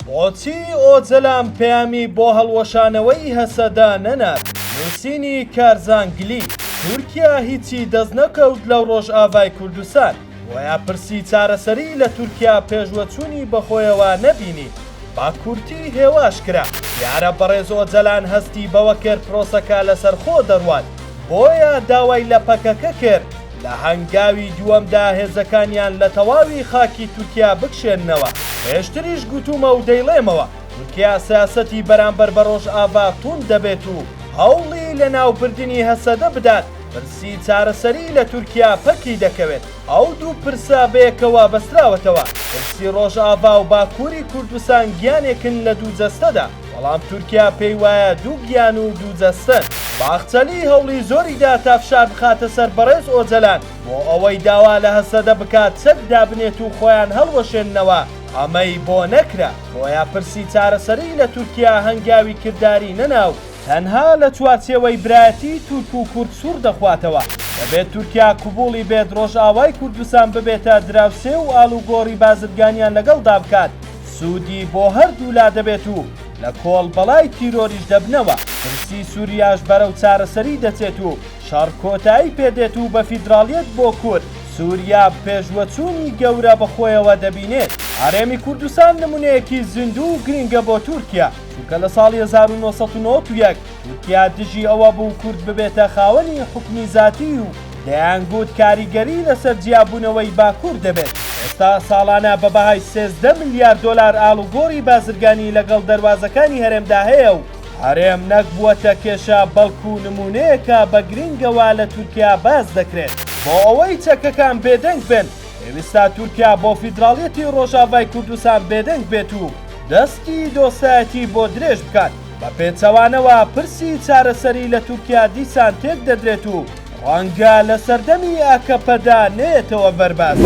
بۆچی ئۆجەلان پەیامی بۆ هەڵوەشانەوەی هەسەدا نەنات؟ نووسینی کارزانگلی. تورکیا هیچی دەست نەکەوت لەو ڕۆژئاوای کوردستان. وەیا پرسی چارەسەری لە تورکیا پێشوەچوونی بەخۆیەوە نەبینی. با کورتی هێواش کرا. دیارە بەڕێز ئۆجەلان هەستی بەوە کرد پرۆسەکە لەسەر خۆ دەڕوات. بۆیە داوای لە پەکەکە کرد لە هەنگاوی دووەمدا هێزەکانیان لە تەواوی خاکی تورکیا بکشێننەوە. پێشتریش گوتومە و دەیڵێمەوە تورکیا سیاسەتی بەرامبەر بە ڕۆژئاوا تون دەبێت و هەوڵی لە ناوبردنی هەسەدە بدات. پرسی چارەسەری لە تورکیا پەکی دەکەوێت. ئەو دوو پرسە بەیەکەوە بەستراوەتەوە. پرسی ڕۆژئاوا و باکووری کوردستان گیانێکن لە دوو جەستەدا. بەڵام تورکیا پێی وایە دوو گیان و دوو جەستن. باخچەلی هەوڵی زۆریدا تا فشار بخاتە سەر بەڕێز ئۆجەلان بۆ ئەوەی داوا لە هەسەدە بکات چەک دابنێت و خۆیان هەڵوەشێننەوە. ئەمەی بۆ نەکرا. بۆیە پرسی چارەسەری لە تورکیا هەنگاوی کردداری نەناو تەنها لە چوارچێوەی برایەتی تورک و کورد سوور دەخواتەوە. دەبێت تورکیا قبوڵی بێت ڕۆژئاوای کوردستان ببێتە دراوسێ و ئاڵوگۆڕی بازرگانیان لەگەڵدا بکات. سوودی بۆ هەردوو لا دەبێت و لە کۆڵبەڵای تیرۆریش دەبنەوە. پرسی سووریاش بەرەو چارەسەری دەچێت و شەڕ کۆتایی پێدێت و بە فیدراڵیەت بۆ کورد. سووریا پێشوەچوونی گەورە بەخۆیەوە دەبینێت. هەرێمی کوردستان نمونەیەکی زیندوو و گرنگە بۆ تورکیا. چونکە لە ساڵی 1991 تورکیا دژی ئەوە بوو کورد ببێتە خاوەنی حکمی زاتی و دەیانگوت کاریگەری لەسەر جیابوونەوەی باکوور دەبێت. ئێستا ساڵانە بە بەهای 13 ملیارد دۆلار ئاڵوگۆڕی بازرگانی لەگەڵ دەروازەکانی هەرێمدا هەیە و هەرێم نەک بووەتە کێشە بەڵکو نمونەیەکە بە گرنگەوە لە تورکیا باز دەکرێت. بۆ ئەوەی چەکەکان بێدەنگ بن پێویستە تورکیا بۆ فیدراڵیەتی ڕۆژئاوای کوردستان بێدەنگ بێت و دەستی دۆسایەتی بۆ درێژ بکات. بە پێچەوانەوە پرسی چارەسەری لە تورکیا دیسان تێک دەدرێت و ڕەنگە لە سەردەمی ئاکەپەدا نێتەوە بەرباز.